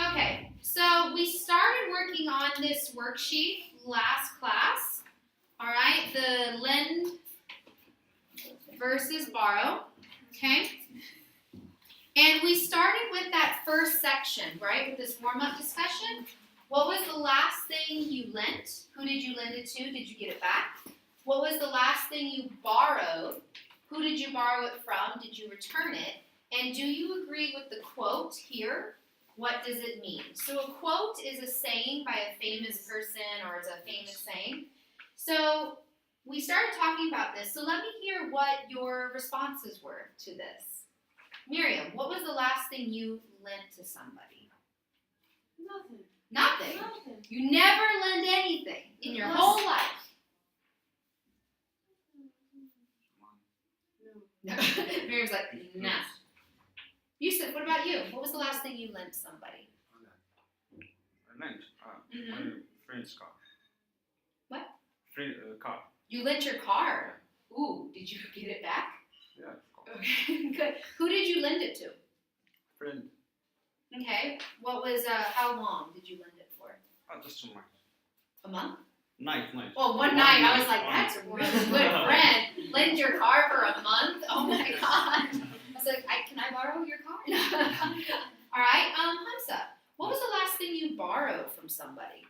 Okay, so we started working on this worksheet last class. All right, the lend versus borrow. Okay, and we started with that first section, right, with this warm-up discussion. What was the last thing you lent? Who did you lend it to? Did you get it back? What was the last thing you borrowed? Who did you borrow it from? Did you return it? And do you agree with the quote here? What does it mean? So a quote is a saying by a famous person, or it's a famous saying. So we started talking about this. So let me hear what your responses were to this. Miriam, what was the last thing you lent to somebody? Nothing. You never lend anything in your whole life. No. Miriam's like, nah. Yusuf, what about you? What was the last thing you lent somebody? I lent my friend's car. What? Car. You lent your car. Ooh, did you get it back? Yeah, of course. Okay, good. Who did you lend it to? Friend. Okay. What was, how long did you lend it for? Just a month. A month? Night. Well, one night. I was like, that's a really good friend. Lend your car for a month? Oh my God. I was like, can I borrow your car? All right. Hamza, what was the last thing you borrowed from somebody?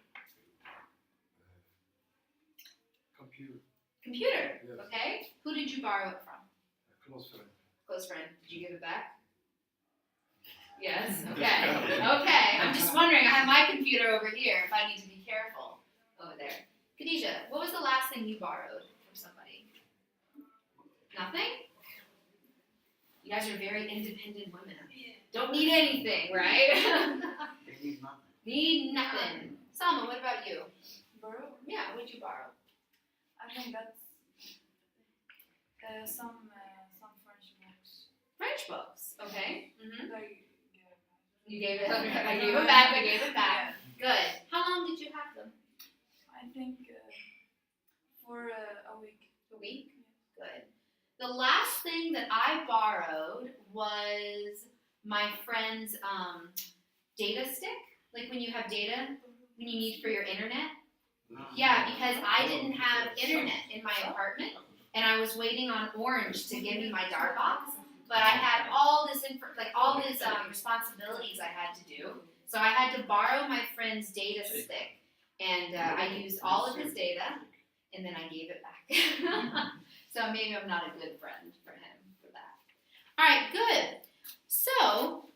Computer. Yes. Okay. Who did you borrow it from? Close friend. Close friend. Did you give it back? Yes. Okay. Okay. I'm just wondering. I have my computer over here. If I need to be careful over there. Khadijah, what was the last thing you borrowed from somebody? Nothing? You guys are very independent women. Don't need anything, right? They need nothing. Need nothing. Salma, what about you? Borrow? Yeah, what did you borrow? I think that's some French books. French books. Okay. Mm-hmm. Like, You gave it. I gave it back. I gave it back. Good. How long did you have them? I think for a week. A week. Good. The last thing that I borrowed was my friend's data stick. Like when you have data, when you need for your internet. Yeah, because I didn't have internet in my apartment, and I was waiting on Orange to give me my Dart box. But I had all this responsibilities I had to do, so I had to borrow my friend's data stick, and I used all of his data, and then I gave it back. So maybe I'm not a good friend for him for that. All right, good. So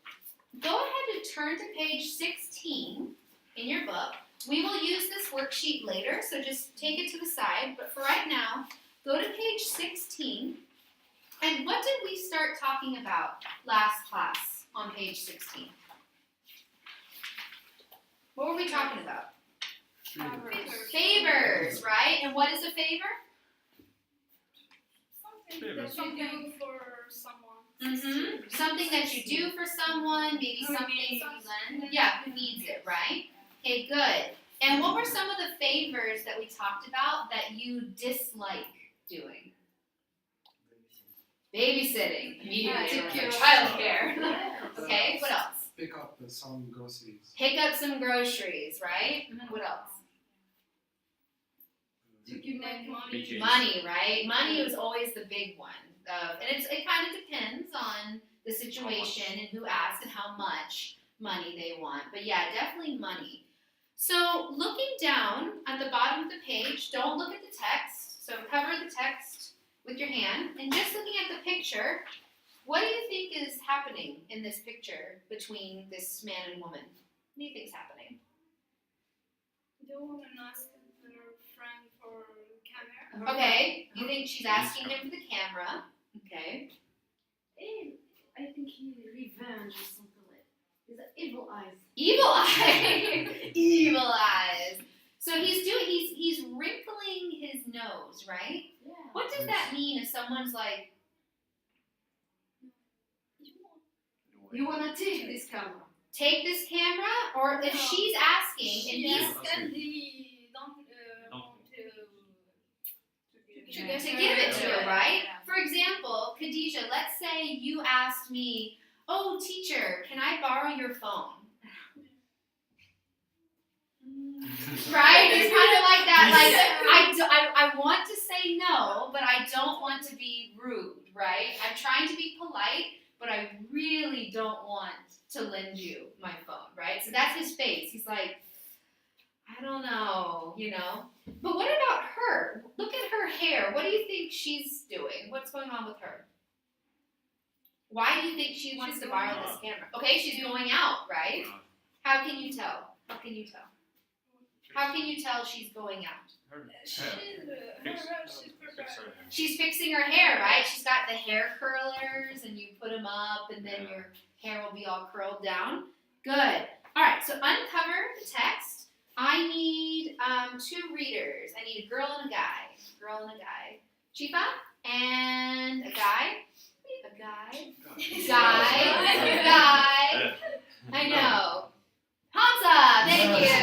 go ahead and turn to page 16 in your book. We will use this worksheet later, so just take it to the side. But for right now, go to page 16. And what did we start talking about last class on page 16? What were we talking about? Favors, right? And what is a favor? Something that you do for someone. Mm-hmm. Something that you do for someone, maybe something you lend. Yeah, who needs it, right? Okay, good. And what were some of the favors that we talked about that you dislike doing? Babysitting. Immediately. Childcare. Okay, what else? Pick up some groceries. Pick up some groceries, right? What else? To give money. Money, right? Money is always the big one. And it kind of depends on the situation and who asks and how much money they want. But yeah, definitely money. So looking down at the bottom of the page, don't look at the text. So cover the text with your hand. And just looking at the picture, what do you think is happening in this picture between this man and woman? What do you think is happening? The woman asked her friend for camera. Okay, you think she's asking him for the camera. Okay. I think he revenge or something like that. He's like evil eyes. Evil eyes. Evil eyes. So he's wrinkling his nose, right? Yeah. What does that mean if someone's like, You wanna take this camera? take this camera? Or if she's asking and he's And he don't want to give it to her, right? For example, Khadijah, let's say you asked me, oh, teacher, can I borrow your phone? Right? It's kind of like that. Like I want to say no, but I don't want to be rude, right? I'm trying to be polite, but I really don't want to lend you my phone, right? So that's his face. He's like, I don't know, you know. But what about her? Look at her hair. What do you think she's doing? What's going on with her? Why do you think she wants to borrow this camera? Okay, she's going out, right? How can you tell? How can you tell? How can you tell she's going out? She's fixing her hair, right? She's got the hair curlers, and you put them up, and then your hair will be all curled down. Good. All right, so uncover the text. I need 2 readers. I need a girl and a guy. Girl and a guy. Chifa and a guy. A guy. Guy. I know. Hamza, thank you.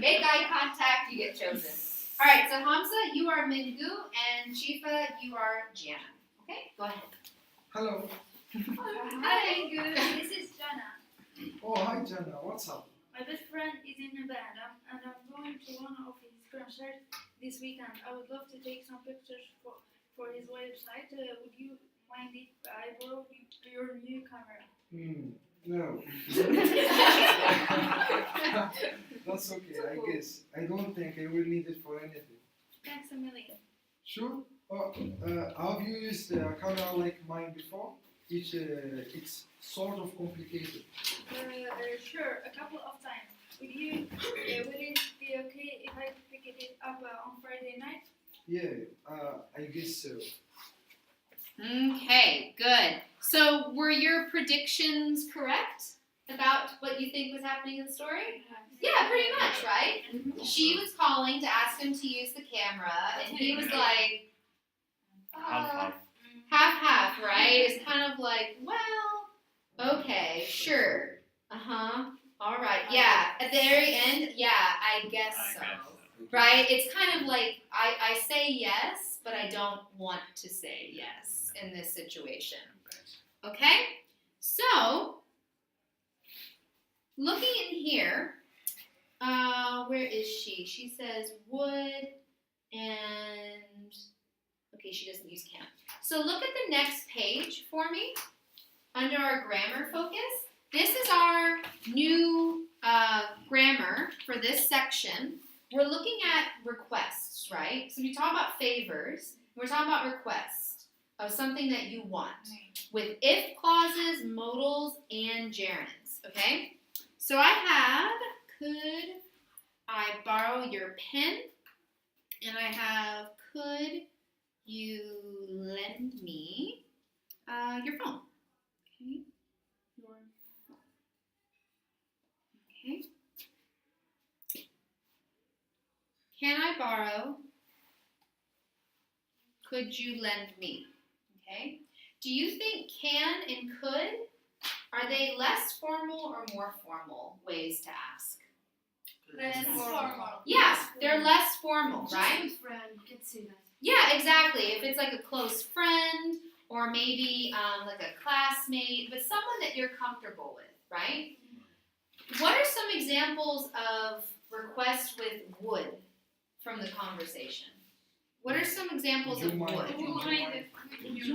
Make eye contact, you get chosen. All right, so Hamza, you are Mingu, and Chifa, you are Jana. Okay, go ahead. Hello. Hi, good. This is Jana. Oh, hi Jana. What's up? My best friend is in a band, and I'm going to one of his concerts this weekend. I would love to take some pictures for his website. Would you mind if I borrow your new camera? No. That's okay, I guess. I don't think I will need it for anything. Thanks a million. Sure. Oh, have you used a camera like mine before? It's sort of complicated. Sure, a couple of times. Would it be okay if I pick it up on Friday night? Yeah, I guess so. Okay, good. So were your predictions correct about what you think was happening in the story? Yeah, pretty much, right? She was calling to ask him to use the camera, and he was like, half, right? It's kind of like, well, okay, sure. All right, yeah. At the very end, yeah, I guess so. Right? It's kind of like, I say yes, but I don't want to say yes in this situation. Okay? So, looking in here, where is she? She says would and, okay, she doesn't use can. So look at the next page for me, under our grammar focus. This is our new grammar for this section. We're looking at requests, right? So we talk about favors. We're talking about requests of something that you want with if clauses, modals, and gerunds, okay? So I have, could I borrow your pen? And I have, could you lend me your phone? Okay. Your phone. Okay. Can I borrow? Could you lend me? Okay. Do you think can and could, are they less formal or more formal ways to ask? Less formal. Yeah, they're less formal, right? Just a friend, you can say that. Yeah, exactly. If it's like a close friend or maybe like a classmate, but someone that you're comfortable with, right? What are some examples of requests with would from the conversation? What are some examples of would? Would you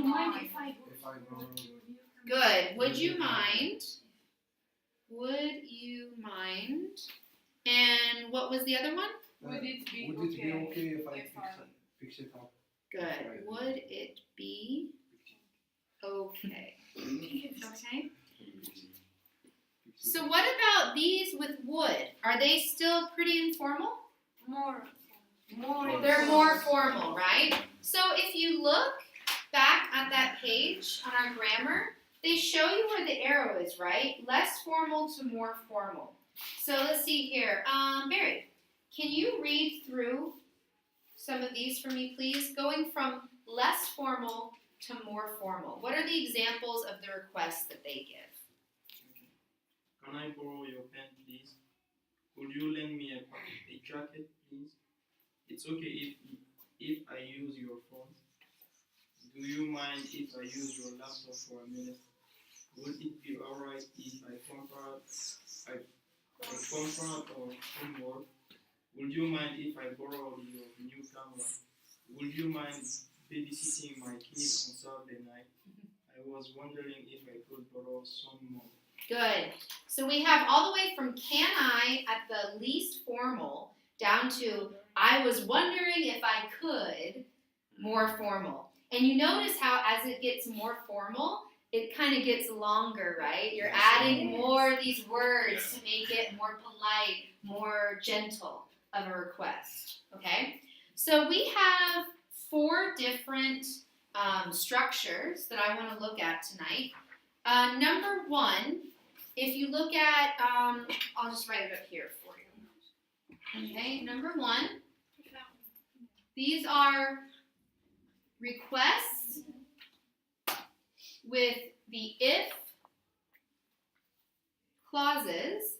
mind if I borrow? Good. Would you mind? Would you mind? And what was the other one? Would it be okay if I fix it up? Good. Would it be okay? Okay. So what about these with would? Are they still pretty informal? More. They're more formal, right? So if you look back at that page on our grammar, they show you where the arrow is, right? Less formal to more formal. So let's see here. Barry, can you read through some of these for me, please? Going from less formal to more formal. What are the examples of the requests that they give? Can I borrow your pen, please? Could you lend me a jacket, please? It's okay if I use your phone. Do you mind if I use your laptop for a minute? would it be alright if I confront or homework? Would you mind if I borrow your new camera? Would you mind babysitting my kids on Saturday night? I was wondering if I could borrow some more. Good. So we have all the way from can I at the least formal down to I was wondering if I could more formal. And you notice how as it gets more formal, it kind of gets longer, right? You're adding more of these words to make it more polite, more gentle of a request, okay? So we have 4 different structures that I want to look at tonight. Number 1, if you look at, I'll just write it up here for you. Okay, number 1, these are requests with the if clauses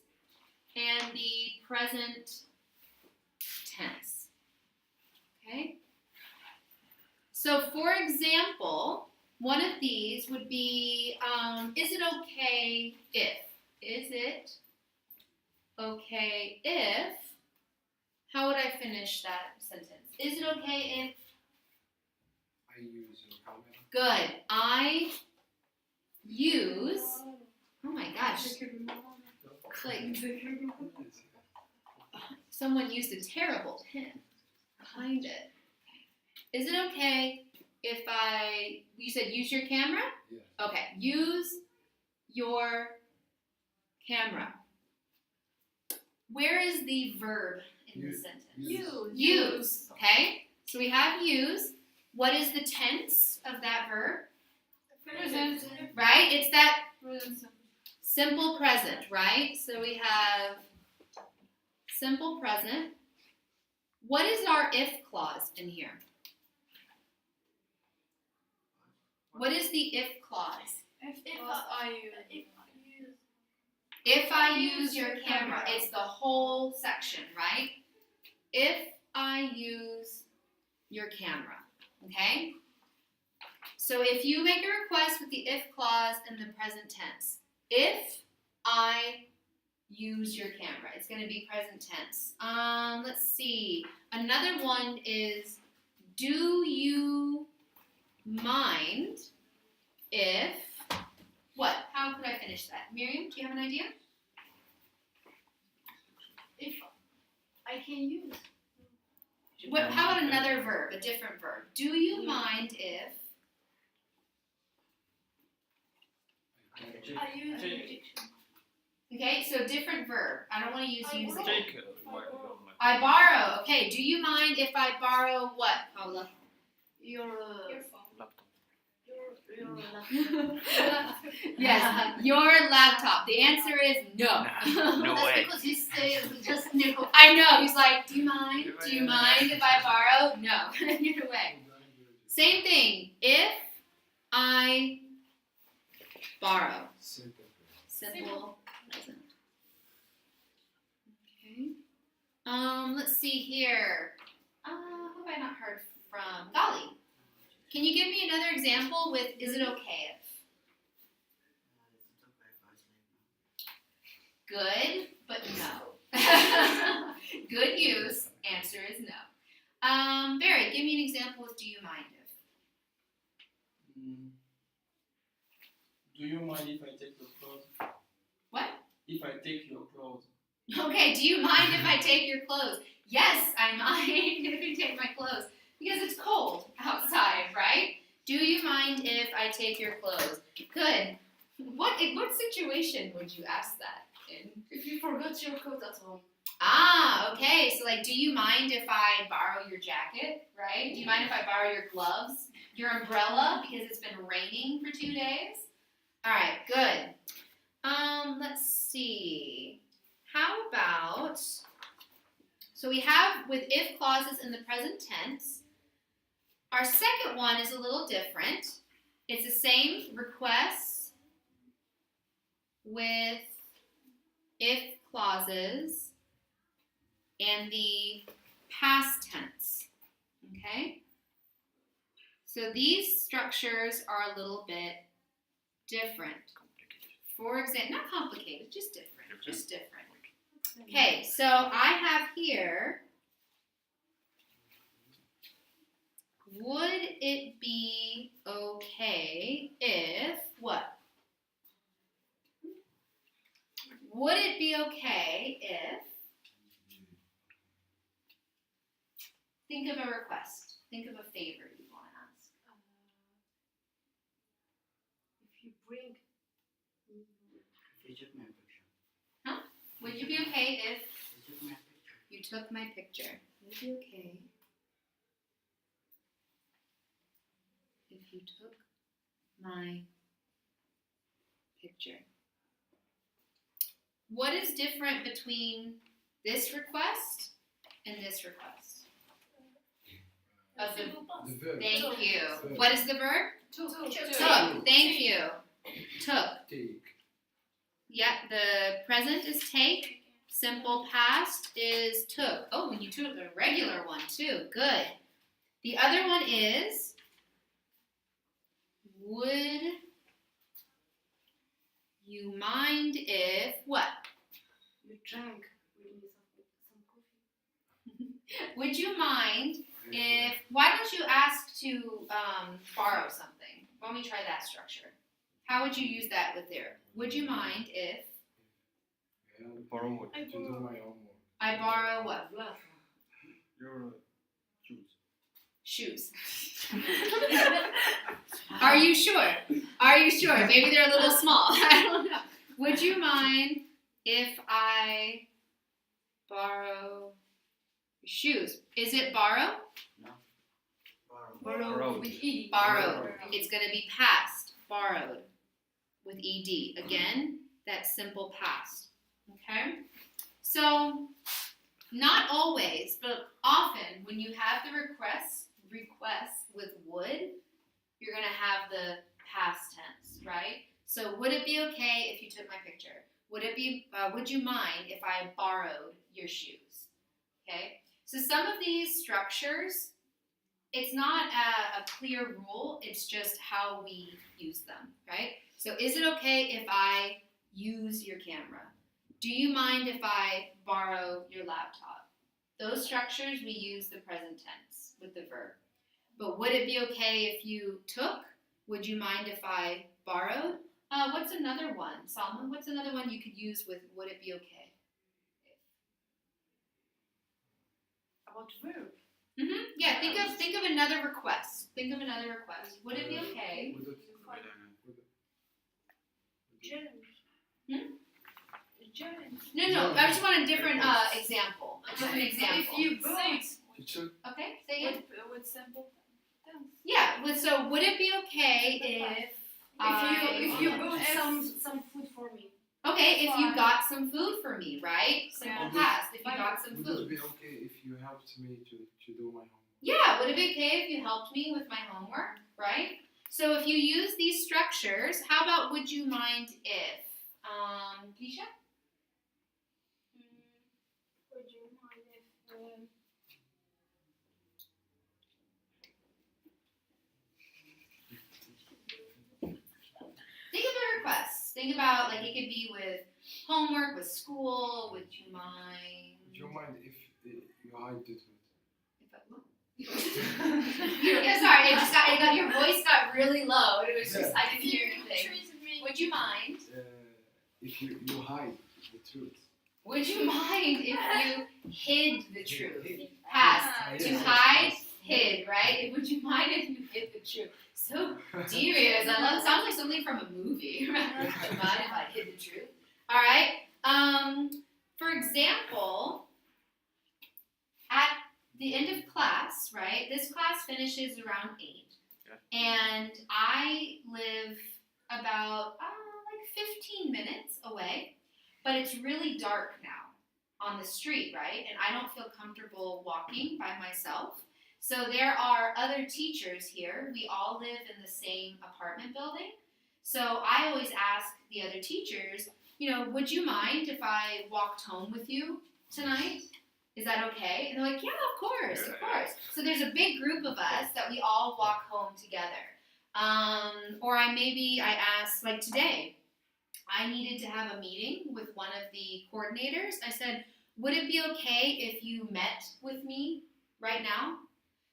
and the present tense. Okay? So, for example, one of these would be, is it okay if? Is it okay if? How would I finish that sentence? Is it okay if? I use your camera. Good. I use. Oh my gosh. Like, someone used a terrible pen behind it. Is it okay if you said use your camera? Yes. Okay, use your camera. Where is the verb in the sentence? Use. Okay, so we have use. What is the tense of that verb? Present. Right? It's that Present. simple present, right? So we have simple present. What is our if clause in here? What is the if clause? If I use your camera, it's the whole section, right? If I use your camera, okay? So if you make a request with the if clause in the present tense, if I use your camera, it's going to be present tense. Let's see. Another one is, do you mind if, what? How could I finish that? Miriam, do you have an idea? If I can use. What? How about another verb, a different verb? Do you mind if? I use rejection. Okay, so different verb. I don't want to use use again. Take I borrow. Okay, do you mind if I borrow what, Paula? Your laptop. Yes, your laptop. The answer is no. No That's way. because he says just no. I know. He's like, do you mind? Do you mind if I borrow? No. Either way. Same thing. If I borrow. Simple present. Okay. Let's see here. Who have I not heard from? Golly. Can you give me another example with is it okay if? Good, but no. Good use. Answer is no. Barry, give me an example with do you mind if? Do you mind if I take your clothes? What? If I take your clothes. Okay, do you mind if I take your clothes? Yes, I mind if you take my clothes. Because it's cold outside, right? Do you mind if I take your clothes? Good. What situation would you ask that in? If you forgot your coat at home. Ah, okay. So like, do you mind if I borrow your jacket, right? Do you mind if I borrow your gloves, your umbrella, because it's been raining for 2 days? All right, good. Let's see. How about, so we have with if clauses in the present tense. Our second one is a little different. It's the same requests with if clauses and the past tense, okay? So these structures are a little bit different. For example, not complicated, just different. Just different. Okay, so I have here, would it be okay if what? Would it be okay if, think of a request, think of a favor you want to ask. If you bring. You took my picture. Would you be okay if You took my picture. you took my picture? Would it be okay if you took my picture? What is different between this request and this request? Of the, The verb. thank you. Verb. What is the verb? Took. Took. Thank you. Took. Take. Yeah, the present is take. Simple past is took. Oh, and you took the regular one too. Good. The other one is would you mind if what? You drank with me some coffee. Would you mind if why don't you ask to borrow something? Why don't we try that structure? How would you use that with there? Would you mind if Yeah, Borrow what? to do my homework. I borrow what? Your shoes. Shoes. Are you sure? Are you sure? Maybe they're a little small. I don't know. Would you mind if I borrow shoes? Is it borrow? Borrow. With E. Borrowed. It's going to be past. Borrowed. With ed. Again, that's simple past. Okay? So, not always, but often when you have the request with would, you're going to have the past tense, right? So, would it be okay if you took my picture? Would you mind if I borrowed your shoes? Okay? So, some of these structures, it's not a clear rule, it's just how we use them, right? So is it okay if I use your camera? Do you mind if I borrow your laptop? Those structures we use the present tense with the verb. But would it be okay if you took? Would you mind if I borrowed? What's another one? Salma, what's another one you could use with would it be okay? About verb. Yeah, think of another request. Think of another request. Would it be okay? Would it- Germs. No, I just want a different example. A different example. If you build Teacher, Okay, say it. with simple tense. Yeah, so would it be okay if If you I... bought some food for me. Okay, if you got some food for me, right? Simple Yeah. past, if you got some would food. it be okay if you helped me to do my homework? Yeah, would it be okay if you helped me with my homework, right? So if you use these structures, how about would you mind if? Keisha? Would you mind if Think of a request. Think about, like, it could be with homework, with school, would you mind? Would you mind if you hide the truth? Yeah, sorry, your voice got really low. It was just, I didn't hear anything. treated me Would you mind? If you hide the truth. Would you mind if you hid the truth? Hid. Past. Ah, To yes. hide, hid, right? Would you mind if you hid the truth? So serious. I love. Sounds like something from a movie. Would you mind if I hid the truth? All right. For example, at the end of class, right? This class finishes around 8, and I live about like 15 minutes away, but it's really dark now on the street, right? And I don't feel comfortable walking by myself. So there are other teachers here. We all live in the same apartment building. So I always ask the other teachers, would you mind if I walked home with you tonight? Is that okay? And they're like, yeah, of course. So there's a big group of us that we all walk home together. Or I ask, like today, I needed to have a meeting with one of the coordinators. I said, would it be okay if you met with me right now?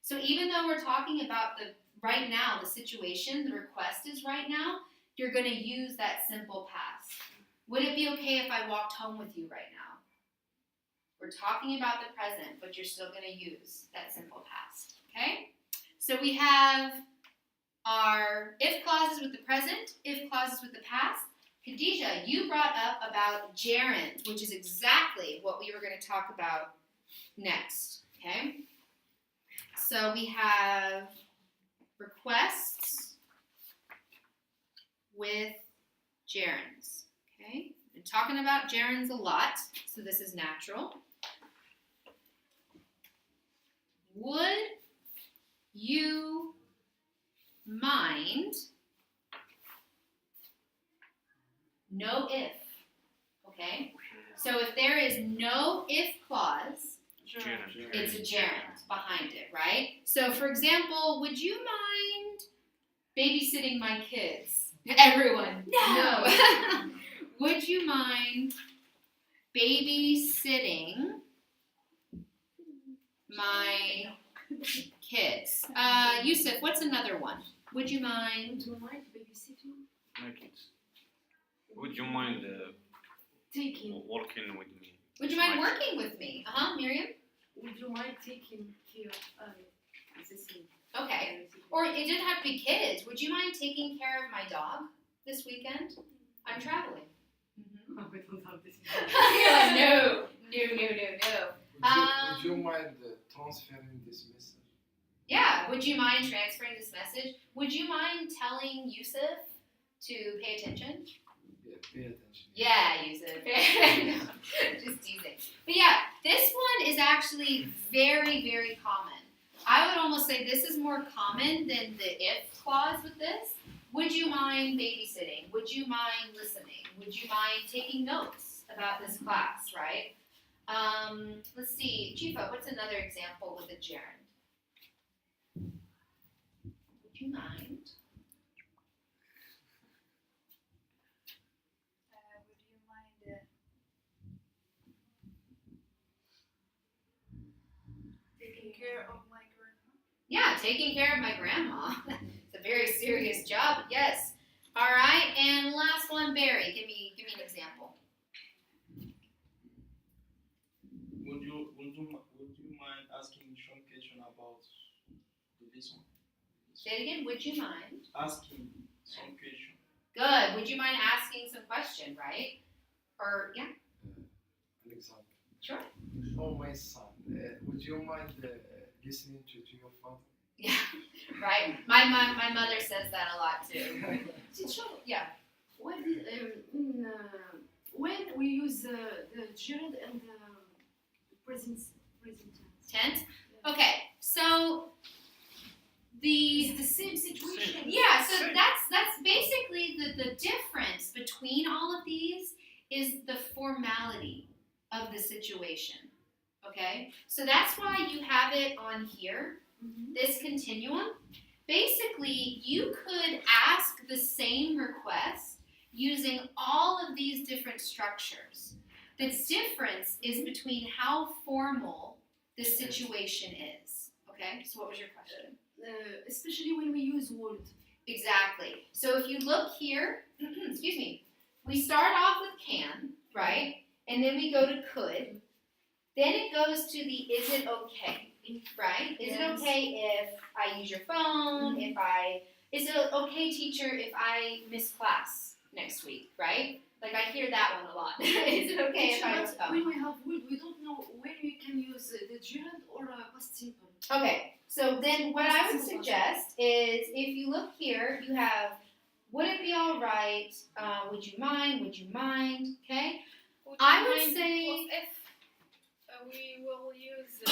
So even though we're talking about the right now, the situation, the request is right now, you're going to use that simple past. Would it be okay if I walked home with you right now? We're talking about the present, but you're still going to use that simple past. Okay? So we have our if clauses with the present, if clauses with the past. Khadija, you brought up about gerund, which is exactly what we were going to talk about next. Okay? So we have requests with gerunds. Okay? Been talking about gerunds a lot, so this is natural. Would you mind? No if. Okay? So if there is no if clause, it's a gerund behind it, right? So for example, would you mind babysitting my kids? Everyone. No. Would you mind babysitting my kids? Yusuf, what's another one? Would you mind? Would you mind babysitting? My kids. Would you mind Taking. working with me? Would you mind working with me? Miriam? Would you mind taking care of this thing? Okay. Or it didn't have to be kids. Would you mind taking care of my dog this weekend? I'm traveling. Oh, we don't have this. No. Would you mind transferring this message? Yeah. Would you mind transferring this message? Would you mind telling Yusuf to pay attention? Yeah, pay attention. Yeah, Yusuf. Just teasing. But yeah, this one is actually very, very common. I would almost say this is more common than the if clause with this. Would you mind babysitting? Would you mind listening? Would you mind taking notes about this class, right? Let's see. Chifa, what's another example with a gerund? Would you mind? Would you mind taking care of my grandma? Yeah, taking care of my grandma. It's a very serious job. Yes. All right. And last one, Barry. Give me an example. Would you mind asking some question about the lesson? Say it again. Would you mind? Asking some question. Good. Would you mind asking some question, right? Or yeah. An example. Sure. Oh, my son, would you mind listening to your father? Yeah. Right. My mother says that a lot too. Yeah. When we use the gerund and the present tense. Tense. Okay. So It's the same situation. yeah. So that's basically the difference between all of these is the formality of the situation. Okay. So that's why you have it on here. This continuum. Basically, you could ask the same request using all of these different structures. The difference is between how formal the situation is. Okay, so what was your question? Especially when we use would. Exactly. So if you look here, excuse me, we start off with can, right? And then we go to could. Then it goes to the is it okay, right? Is it okay if I use your phone? Is it okay, teacher, if I miss class next week, right? Like I hear that one a lot. Is it okay if I miss But phone? when we have would, we don't know when we can use the gerund or past simple. Okay, so then what I would suggest is if you look here, you have would it be all right? Would you mind? Would you mind? Okay. Would I you would mind say- plus if we will use the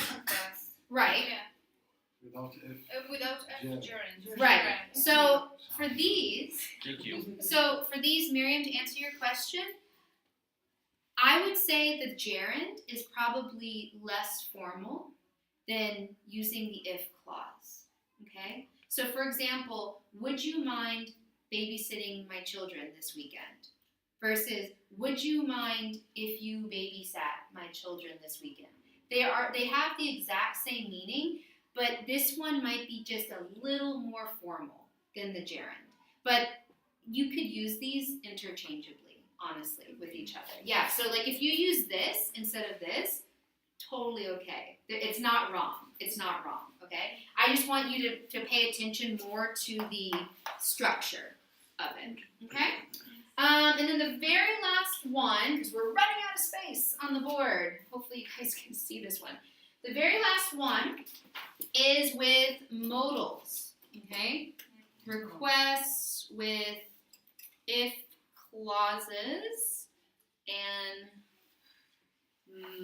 sentence. Right. Yeah. Without if. Without Gerund. gerund. Right. Gerund. So for these, Thank you. Miriam, to answer your question, I would say the gerund is probably less formal than using the if clause. Okay? So for example, would you mind babysitting my children this weekend? versus would you mind if you babysat my children this weekend? They have the exact same meaning, but this one might be just a little more formal than the gerund. But you could use these interchangeably, honestly, with each other. Yeah, so like if you use this instead of this, totally okay. It's not wrong. It's not wrong, okay? I just want you to pay attention more to the structure of it, okay? And then the very last one, because we're running out of space on the board. Hopefully you guys can see this one. The very last one is with modals, okay? Requests with if clauses and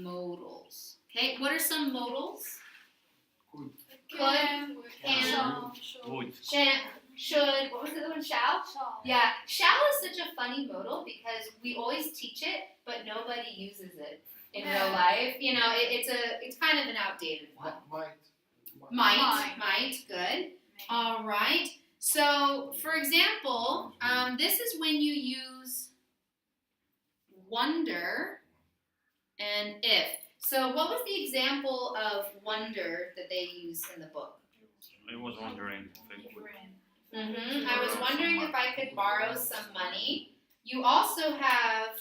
modals. Okay, what are some modals? Could. Could, Can, can, shall, Would. should, what was the other one? Shall? shall. Yeah, shall is such a funny modal because we always teach it, but nobody uses it in real life. You know, it's kind of an outdated one. Might, good. All right. So, for example, this is when you use wonder and if. So, what was the example of wonder that they use in the book? I was wondering if I could. I was wondering if I could borrow some money. You also have,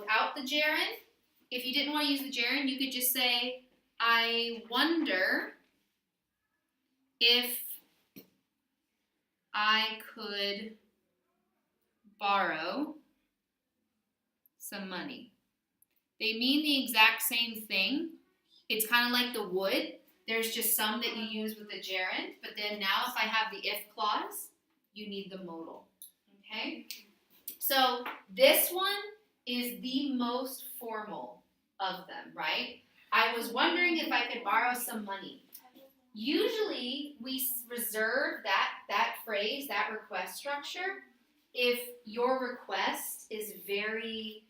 without the gerund, if you didn't want to use the gerund, you could just say, I wonder if I could borrow some money. They mean the exact same thing. It's kind of like the would. There's just some that you use with the gerund, but then now if I have the if clause, you need the modal. Okay? So this one is the most formal of them, right? I was wondering if I could borrow some money. Usually we reserve that phrase, that request structure, if your request is very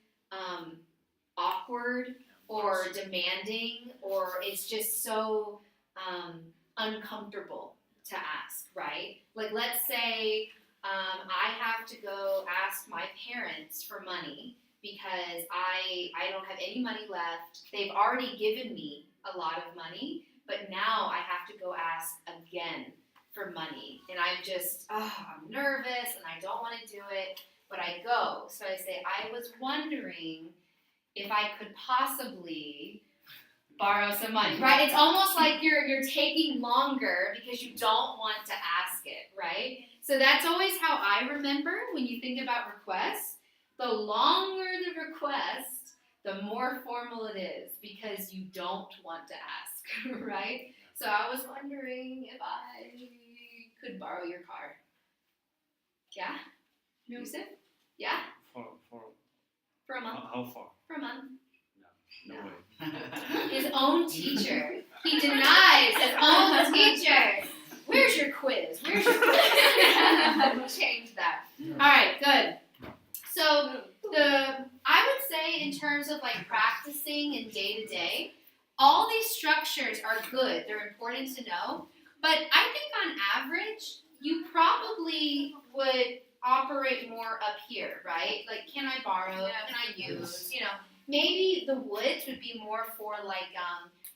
awkward or demanding, or it's just so uncomfortable to ask, right? Like let's say I have to go ask my parents for money because I don't have any money left. They've already given me a lot of money, but now I have to go ask again for money. And I'm nervous and I don't want to do it, but I go. So I say, I was wondering if I could possibly borrow some money, right? It's almost like you're taking longer because you don't want to ask it, right? So that's always how I remember when you think about requests. The longer the request, the more formal it is because you don't want to ask, right? So I was wondering if I could borrow your car. Yeah? Yusuf? Yeah? For a month. How far? For a month. No No. way. His own teacher. He denies his own teacher. Where's your quiz? Change that. All right, good. So I would say in terms of like practicing and day to day, all these structures are good. They're important to know. But I think on average, you probably would operate more up here, right? Like, can I borrow? Can I use? You know, maybe the woulds would be more for like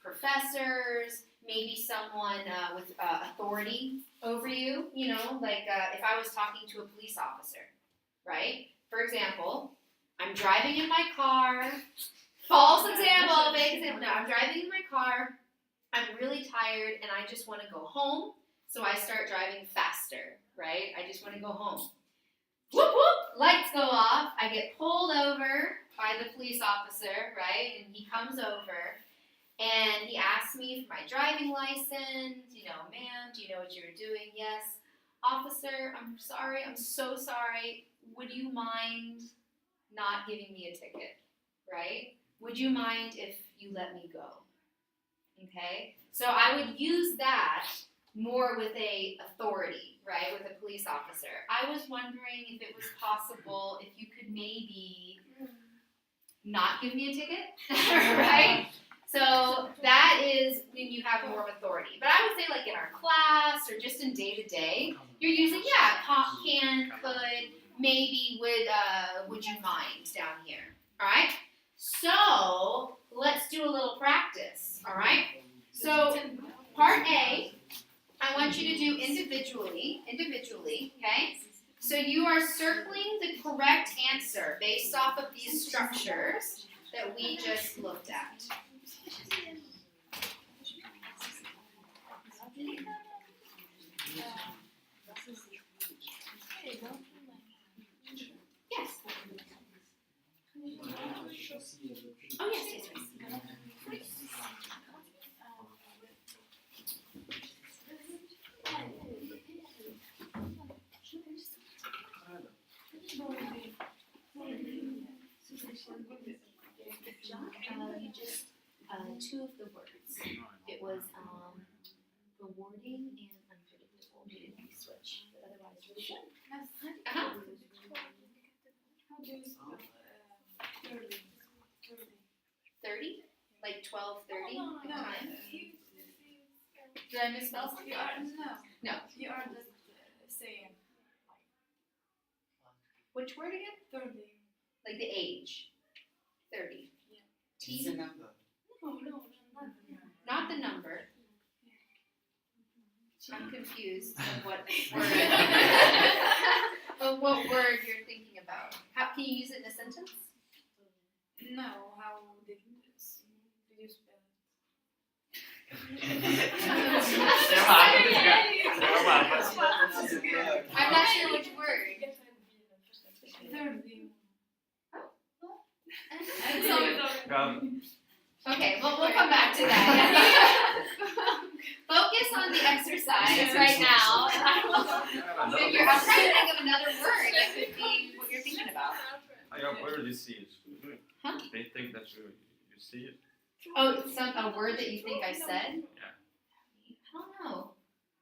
professors, maybe someone with authority over you. You know, like if I was talking to a police officer, right? For example, I'm driving in my car. False example, fake example. No, I'm driving in my car. I'm really tired and I just want to go home. So I start driving faster, right? I just want to go home. Whoop, whoop, lights go off. I get pulled over by the police officer, right? And he comes over and he asks me for my driving license. You know, ma'am, do you know what you're doing? Yes. Officer, I'm sorry. I'm so sorry. Would you mind not giving me a ticket, right? Would you mind if you let me go? Okay? So I would use that more with a authority, right? With a police officer. I was wondering if it was possible if you could maybe not give me a ticket, right? So that is when you have more authority. But I would say like in our class or just in day to day, you're using, can, could, maybe would you mind down here? All right. So let's do a little practice. All right. So part A, I want you to do individually. Okay. So you are circling the correct answer based off of these structures that we just looked at. Yes. Oh, yes. You just two of the words. It was rewarding and unpredictable. You didn't switch, but otherwise really good. How do you spell 30? Like 12:30? No. time? Did I misspell something? No. You are just saying Which word again? 30. Like the age. 30. It's a number. No. Not the number. I'm confused of what word. Of what word you're thinking about. How can you use it in a sentence? No, how did you spell I'm not sure which word. 30. Okay, well we'll come back to that. Focus on the exercise right now. I'm trying to think of another word that could be what you're thinking about. Where do you see it? Huh? They think that you see it. Oh, a word that you think I said? Yeah. I don't know.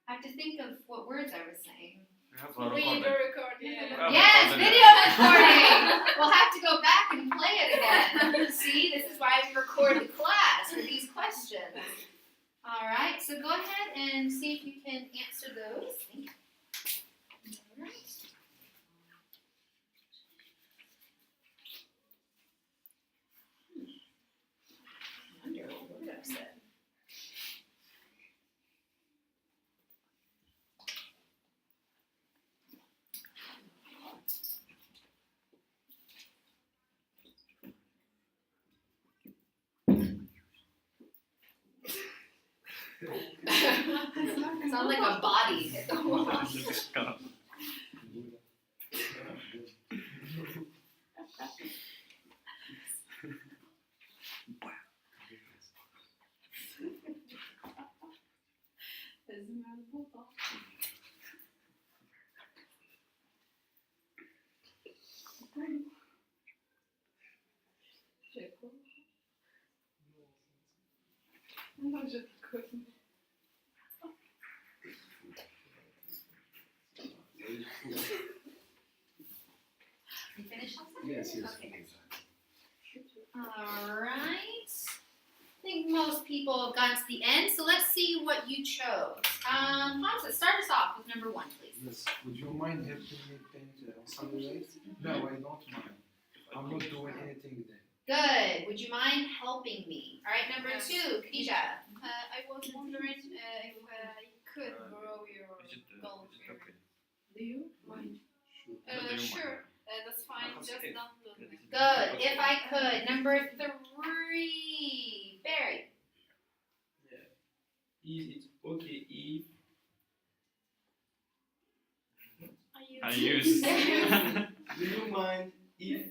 I have to think of what words I was saying. You have a recording. recording. Yes, video recording! We'll have to go back and play it again. See, this is why we record the class for these questions. Alright, so go ahead and see if you can answer those. Alright. I wonder what word I said. Sounds like a body hit the wall. You finished? Yes. Okay. Alright. I think most people have gotten to the end, so let's see what you chose. Hamza, start us off with number 1, please. Yes. Would you mind helping me paint sunlight? No, I don't mind. I'm not doing anything there. Good. Would you mind helping me? Alright, number 2, Khadija. I was wondering if I could borrow your gold earring. Do you mind? Sure. That's fine. Just don't do it. Good. If I could. Number 3, Barry. Is it okay if I use. do you mind if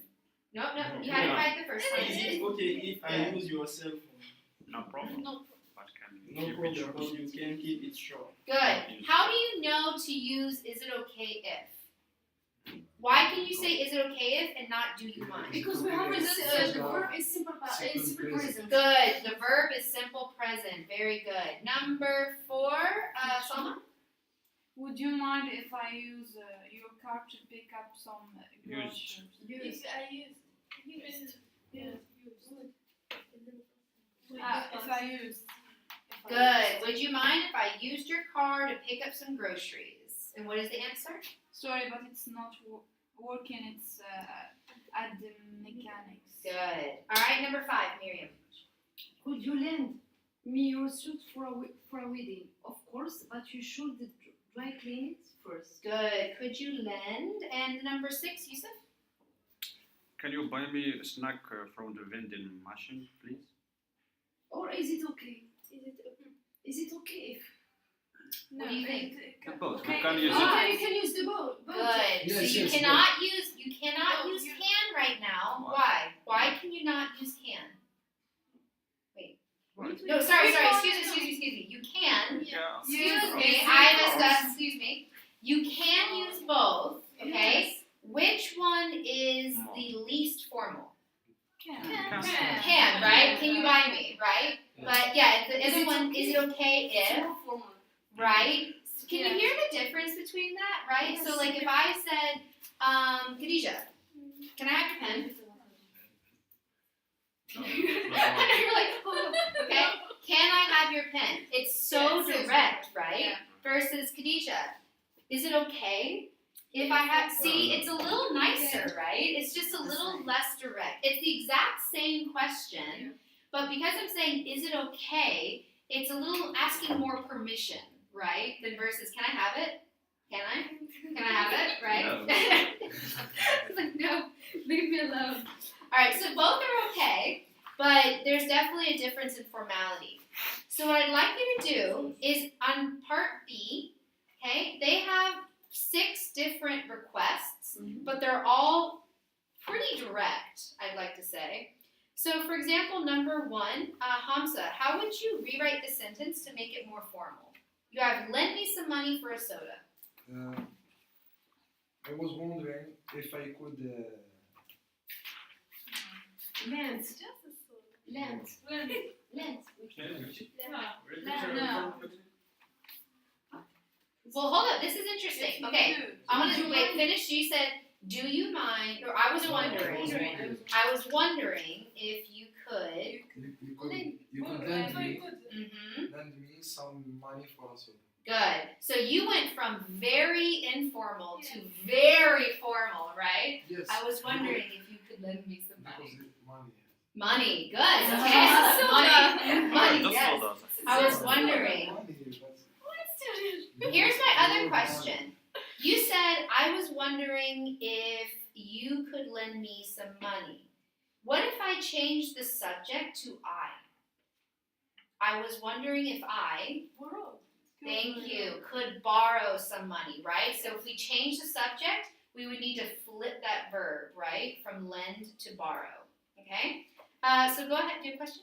No, you had to write the first is it one. okay if I use your cell phone? No problem. No. But can No you keep it problem, short? but you can keep it short. Good. How do you know to use is it okay if? Why can you say is it okay if and not do you mind? Because we have the verb is simple present. Good. The verb is simple present. Very good. Number 4, Salma. Would you mind if I use your car to pick up some groceries? If I use If I use. Good. Would you mind if I used your car to pick up some groceries? And what is the answer? Sorry, but it's not work in its at the mechanics. Good. All right, number 5, Miriam. Could you lend me your suit for a wedding? Of course, but you should dry clean it first. Good. Could you lend? And number 6, Yusuf. Can you buy me a snack from the vending machine, please? Or is it okay? Is it okay if What do you think? Both. okay, You can use Ah. it. you can use the boat. Good. Yes, so you yes, cannot use you- can right now. Why? Why? Why can you not use can? Right. No, sorry. Excuse me. You can. Yeah. Excuse me. Yes. I messed up. Excuse me. You can use both. Okay. Yes. Which one is the least formal? Can. Can, right? Can you buy me, right? Yeah. But yeah, the other one, is it okay It's if, more formal. right? Can Yeah. you hear the difference between that, right? Yes. So like if I said, Khadijah, can I have your pen? You're like, oh, okay. Can I have your pen? It's so Yes. direct, right? Yeah. Versus Khadijah, is it okay if I have? See, it's a little nicer, right? It's just a little less direct. It's the exact same question, but because I'm saying, is it okay? It's a little asking more permission, right? Than versus, can I have it? Can I? Can I have it? Right? It's like, no, leave me alone. All right, so both are okay, but there's definitely a difference in formality. So what I'd like you to do is on part B, okay, they have 6 different requests, but they're all pretty direct, I'd like to say. So for example, number 1, Hamza, how would you rewrite the sentence to make it more formal? You have, lend me some money for a soda. I was wondering if I could Lent. It's just a sort. Lent. Lent. Well, hold up, this is interesting. Okay, I'm gonna wait. Finish. You said, "Do you mind?" Or I was wondering. I was wondering if you could. you could lend me some money for a soda. Good. So you went from very informal to very formal, right? Yes. I was wondering if you could lend me some Because money. money. Money. Good. Okay. Money. Money. Just Yes. sodas. I was wondering. Money, Here's my other question. You said, I was wondering if you could lend me some money. What if I change the subject to I? I was wondering if I, thank you, could borrow some money, right? So if we change the subject, we would need to flip that verb, right? From lend to borrow, okay? So go ahead, do you have a question?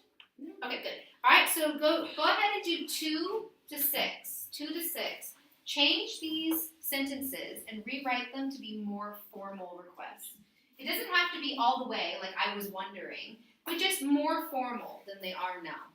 Okay, good. All right, so go ahead and do 2 to 6. 2 to 6. Change these sentences and rewrite them to be more formal requests. It doesn't have to be all the way like I was wondering, but just more formal than they are now.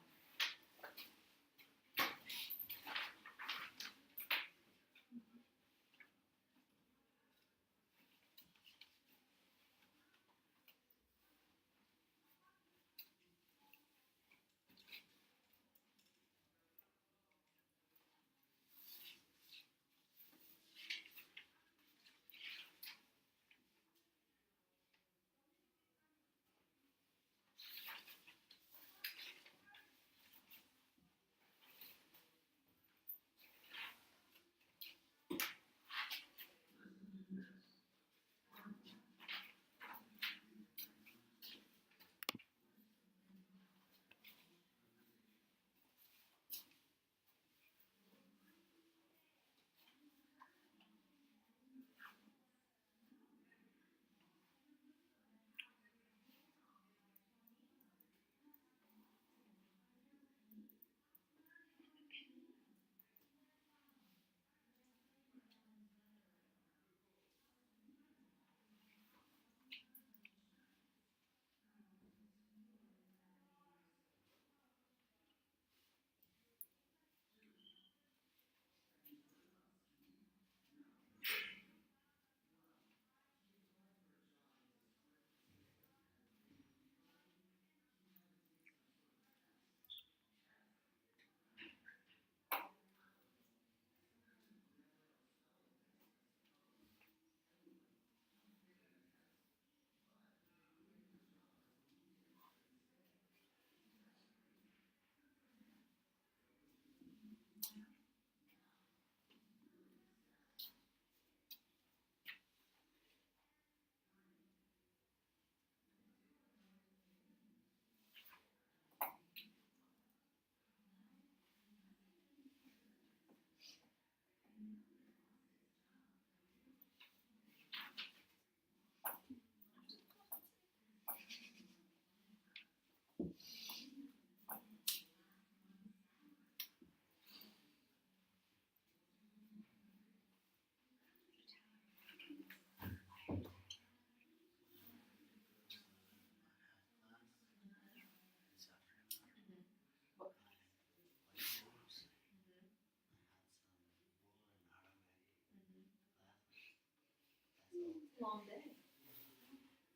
Long day.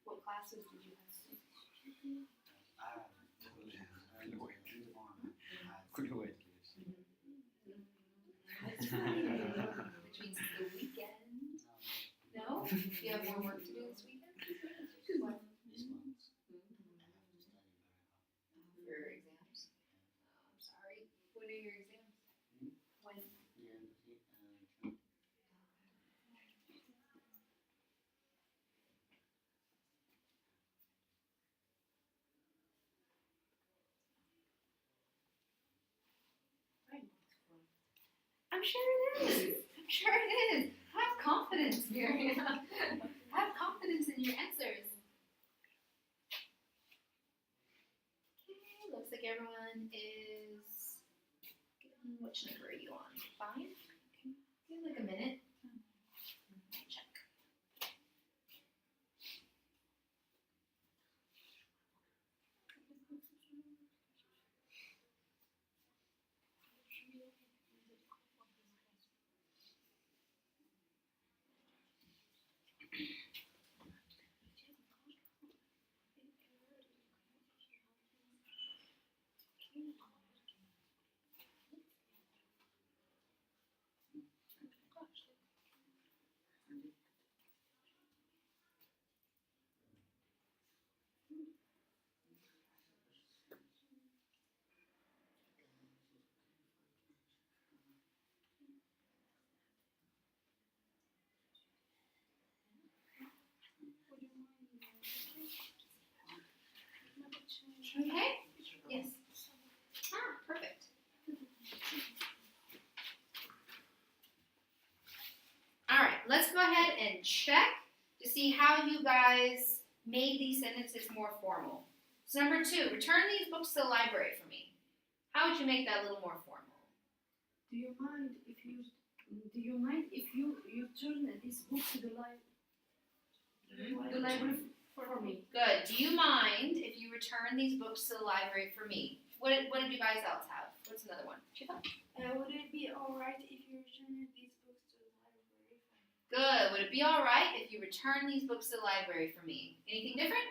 What classes did you have? Couldn't wait. Which means the weekend. No? Do you have more work to do this weekend? What? For your exams? Oh, I'm sorry. When are your exams? When? I'm sure it is. I'm sure it is. Have confidence, Miriam. Have confidence in your answers. Okay, looks like everyone is. Which number are you on? 5? Okay. Give like a minute. Check. Okay? Yes. Ah, perfect. Alright, let's go ahead and check to see how you guys made these sentences more formal. So number 2, return these books to the library for me. How would you make that a little more formal? Do you mind if you turn this book to the library for me? Good. Do you mind if you return these books to the library for me? What did you guys else have? What's another one? Shiva? Would it be alright if you returned these books to the library? Good. Would it be alright if you return these books to the library for me? Anything different?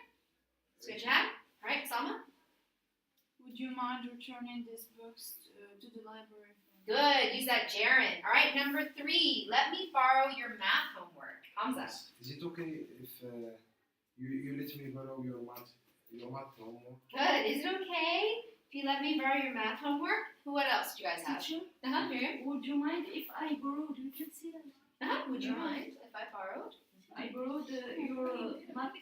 That's good, Chad? Alright, Salma? Would you mind returning these books to the library? Good. Use that gerund. Alright, number 3. Let me borrow your math homework. Hamza. Is it okay if you let me borrow your math homework? Good. Is it okay if you let me borrow your math homework? What else do you guys have? Teacher, Miriam? would you mind if I borrowed? You can see that. Would you mind if I borrowed? I borrowed your math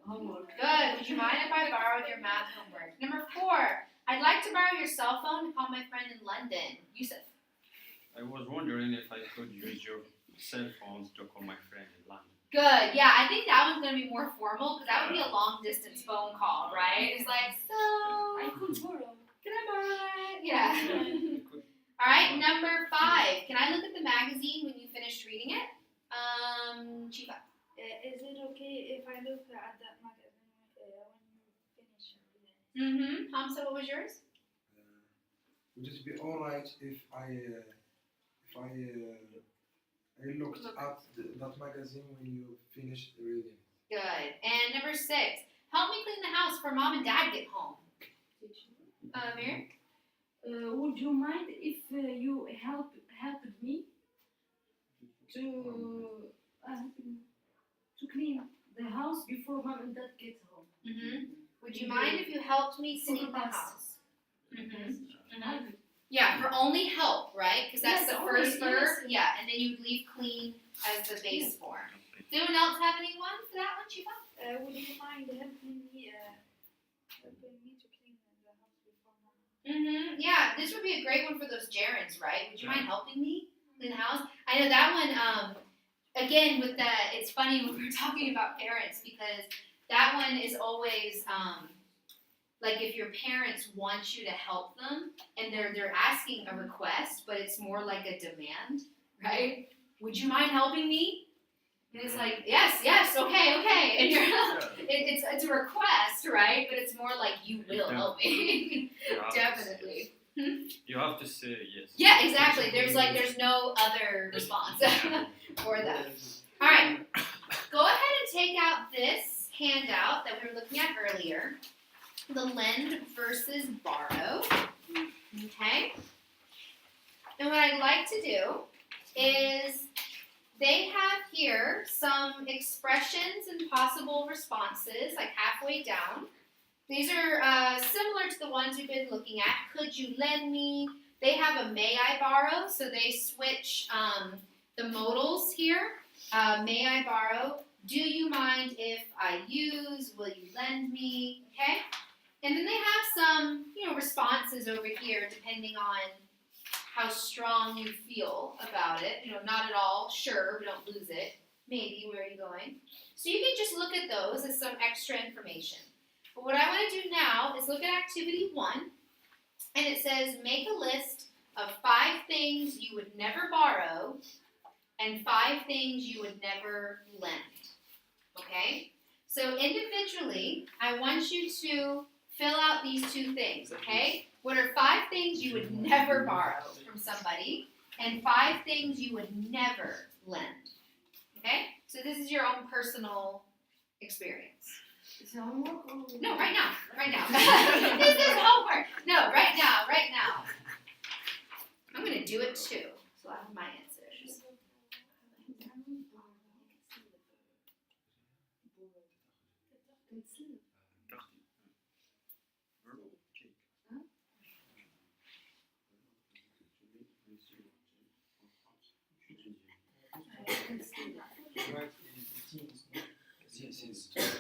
homework. Good. Would you mind if I borrowed your math homework? Number 4. I'd like to borrow your cell phone to call my friend in London. Yusuf. I was wondering if I could use your cell phones to call my friend in London. Good. Yeah, I think that one's going to be more formal because that would be a long distance phone call, right? It's like, so. I could borrow. Can I borrow it? Yeah. All right, number 5. Can I look at the magazine when you finished reading it? Chifa. Is it okay if I look at that magazine when you finish reading? Mm-hmm. Hamza, what was yours? Would it be alright if I looked at that magazine when you finished reading? Good. And number 6. Help me clean the house before mom and dad get home. Miriam? Would you mind if you helped me to clean the house before mom and dad get home? Mm-hmm. Would you mind if you helped me clean the house? Mm-hmm. Yeah, for only help, right? Because that's Yes, the only, first verb. yes. Yeah, and then you leave clean as the base form. Does anyone else have anyone for that one, Chifa? Would you mind helping me to clean the house before mom? Mm-hmm. Yeah, this would be a great one for those gerunds, right? Would you mind helping me clean the house? I know that one. Again, with that, it's funny when we're talking about parents because that one is always like if your parents want you to help them and they're asking a request, but it's more like a demand, right? Would you mind helping me? And it's like, yes, okay. And you're it's a request, right? But it's more like you will help me. Definitely. You have to say yes. Yeah, exactly. There's no other response for that. All right. go ahead and take out this handout that we were looking at earlier, the lend versus borrow, okay? And what I'd like to do is they have here some expressions and possible responses, like halfway down. These are similar to the ones we've been looking at. Could you lend me? They have a may I borrow, so they switch the modals here. May I borrow? Do you mind if I use? Will you lend me? Okay? And then they have some, responses over here depending on how strong you feel about it. Not at all, sure, but don't lose it. Maybe, where are you going? So you can just look at those as some extra information. But what I want to do now is look at activity 1, and it says make a list of 5 things you would never borrow and 5 things you would never lend. Okay? So individually, I want you to fill out these 2 things, okay? What are 5 things you would never borrow from somebody and 5 things you would never lend? Okay? So this is your own personal experience. It's homework or No, right now. This is homework. No, right now. I'm going to do it too, so I have my answers. Right, the teams, no? Yes, yes.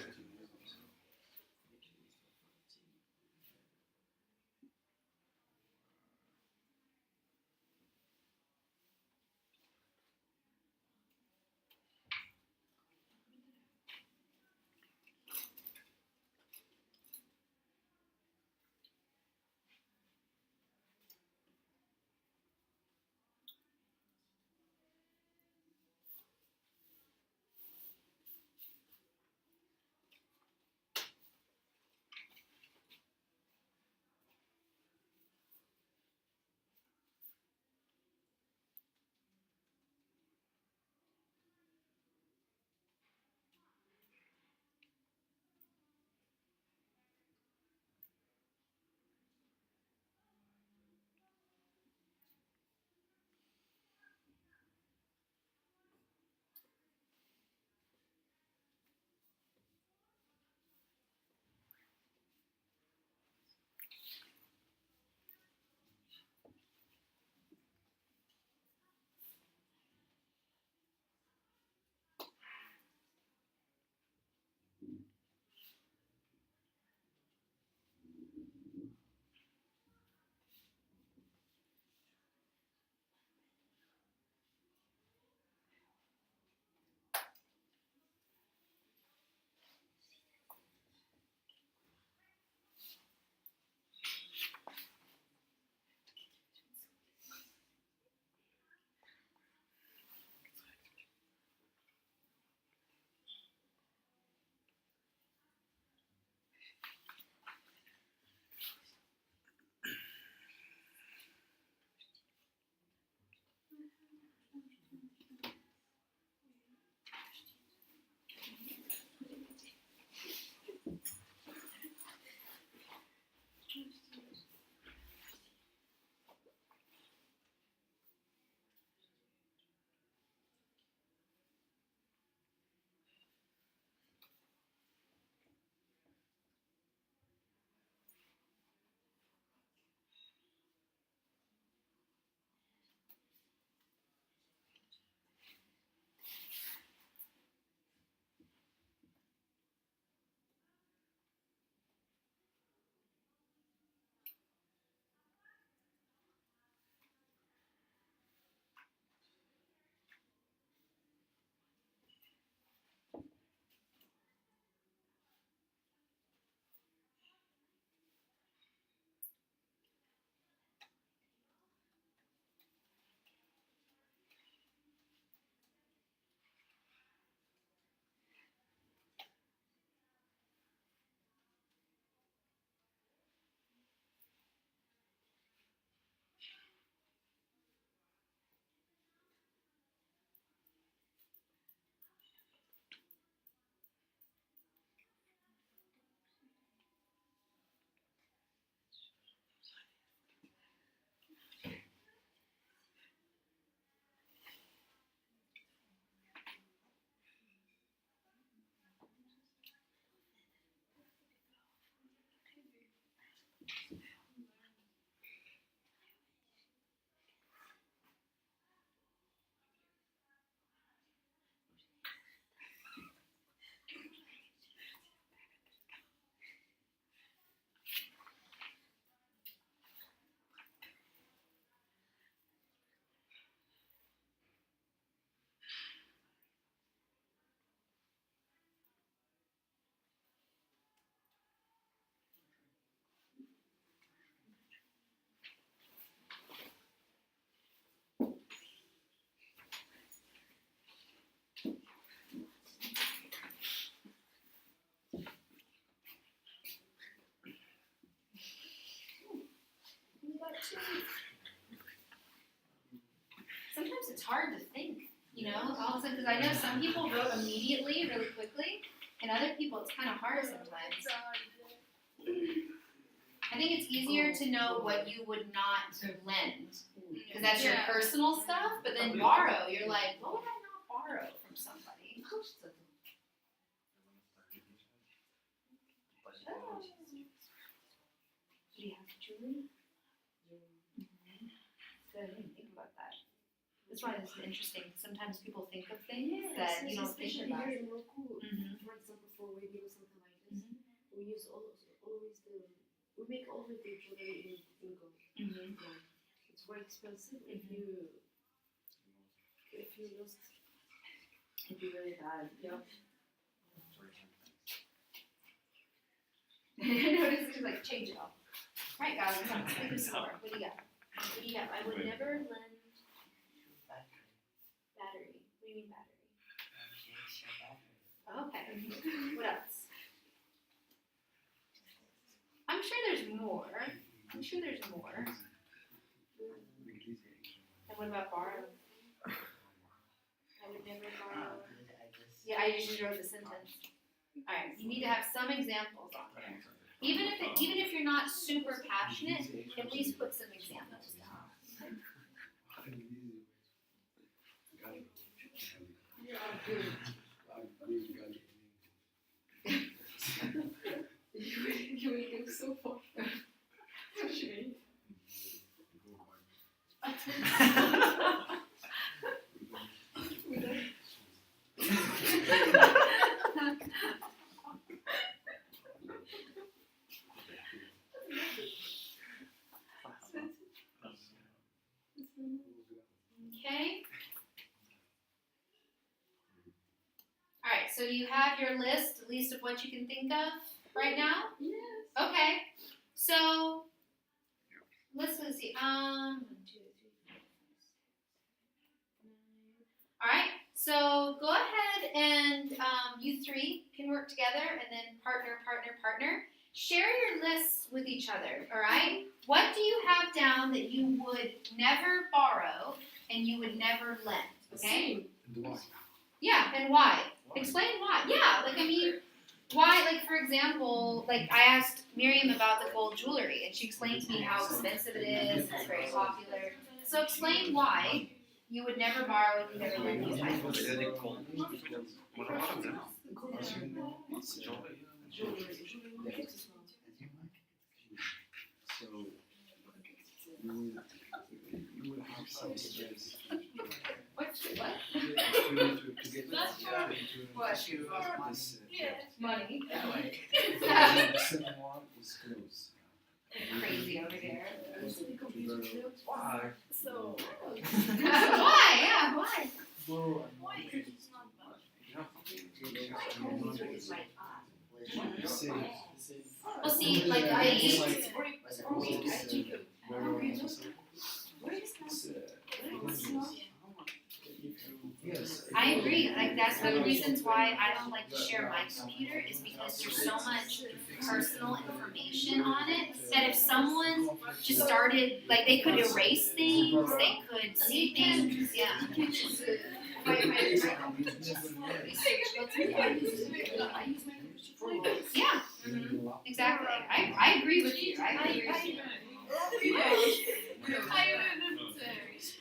Sometimes it's hard to think, you know, also because I know some people wrote immediately, really quickly, and other people it's kind of hard sometimes. I think it's easier to know what you would not lend, because that's your personal stuff. But then borrow, you're like, what would I not borrow from somebody? Do you have jewelry? Good, I didn't think about that. That's why this is interesting. Sometimes people think of things that you don't think about. Here in Morocco, Mhm. for example, for wedding or something like this, we use we make all of the jewelry in gold. Mhm. Yeah. It's very expensive if you lost. It'd be really bad. Yep. Notice it's like change it up. Right, guys, come on, take some more. What do you got? What do you have? I would never lend battery. What do you mean battery? Okay. What else? I'm sure there's more. I'm sure there's more. And what about borrow? I would never borrow. Yeah, I just wrote the sentence. All right, you need to have some examples on there. Even if you're not super passionate, at least put some examples down. You are good. You will go so far. Okay. All right. So do you have your list, at least of what you can think of right now? Yes. Okay. So let's see. 1, 2, 3, 4, 5, 6, 7, 8, 9. All right. So go ahead and you three can work together, and then partner. Share your lists with each other. All right. What do you have down that you would never borrow and you would never lend? Okay. Yeah, and why? Explain why. Yeah, like I mean, why? Like for example, like I asked Miriam about the gold jewelry, and she explained to me how expensive it is. It's very popular. So explain why you would never borrow and you never lend these items. So you will have some stress. What? To get What? this Money. the second one is close. Crazy over here. Why? So, Why? Yeah, why? why is it not bad? Say, Well, see, like these. yes. I agree. Like that's one of the reasons why I don't like to share my computer is because there's so much personal information on it that if someone just started, like they could erase things, they could see things. Yeah. Yeah. Exactly. I agree with you. I agree with you.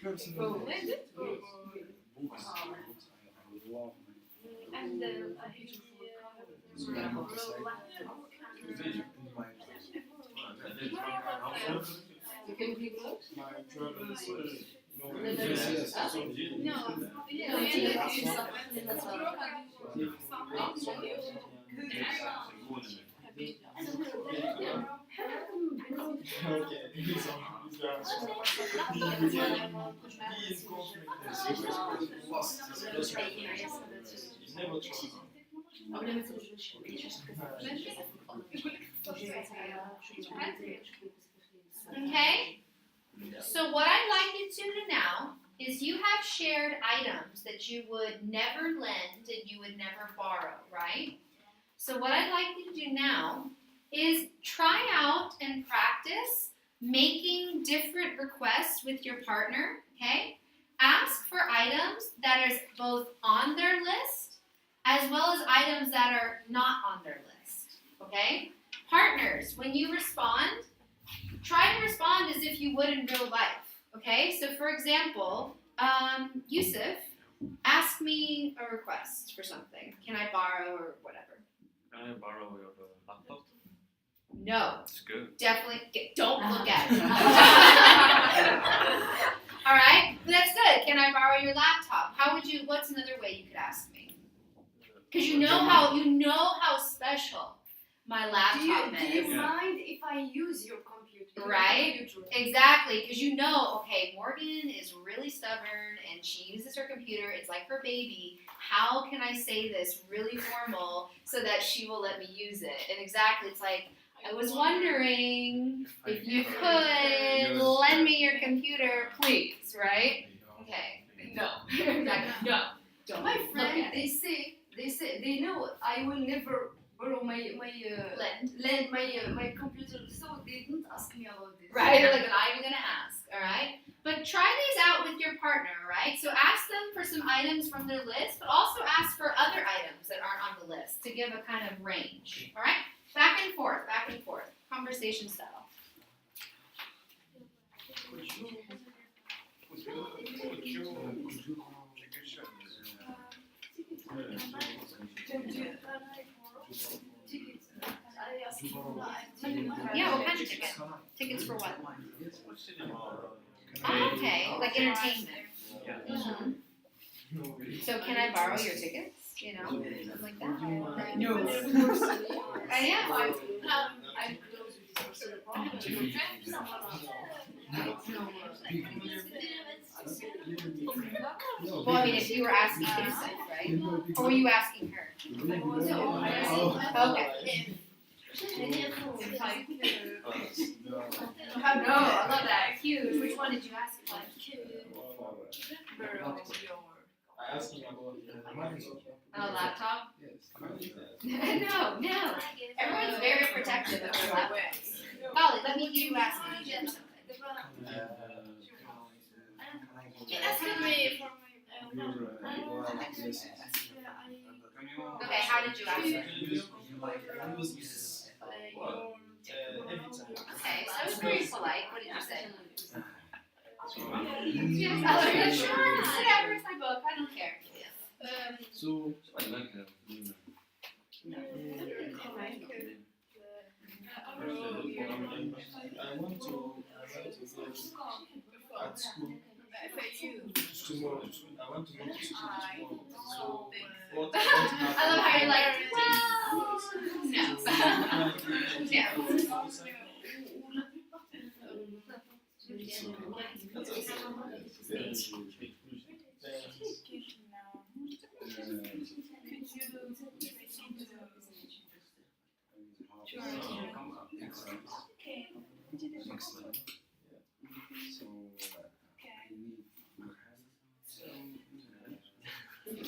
Personal books. I would love And Okay? So what I'd like you to do now is you have shared items that you would never lend and you would never borrow, right? So what I'd like you to do now is try out and practice making different requests with your partner, okay? Ask for items that is both on their list as well as items that are not on their list, okay? Partners, when you respond, try to respond as if you would in real life, okay? So for example, Yusuf, ask me a request for something. Can I borrow or whatever? Can I borrow your laptop? No. It's good. Definitely don't look at it. All right, but that's good. Can I borrow your laptop? What's another way you could ask me? Because you know how special my laptop Do you is. mind if I use your computer? Right? Exactly, because you know, okay, Morgan is really stubborn and she uses her computer. It's like her baby. How can I say this really formal so that she will let me use it? And exactly, it's like, I was wondering if you could lend me your computer, please, right? Okay. No. Exactly. No. Don't My look friend, at it. they know I will never borrow my Lend. my computer, so they didn't ask me about this. Right? They're like, I'm not even gonna ask, alright? But try these out with your partner, right? So ask them for some items from their list, but also ask for other items that aren't on the list to give a kind of range. Alright? Back and forth, conversation style. Yeah, what kind of tickets? Tickets for what? Oh, okay, like entertainment. Mhm. So can I borrow your tickets? You know, something like that. No. I am. I'm close with this person. Well, I mean, if you were asking Yusuf, right? Or were you asking her? Okay. Oh no, I love that. Huge. Which one did you ask? I asked him about A laptop? Yes. No. Everyone's very protective of their laptops. Golly, let me you ask me something. Ask me for Okay, how did you ask her? Okay, so I was very polite. What did you say? Yes, oh, sure. Whatever, it's my book. I don't care. So, I want to go at school tomorrow. I want to go to school tomorrow. So what I love how you're like, well, no.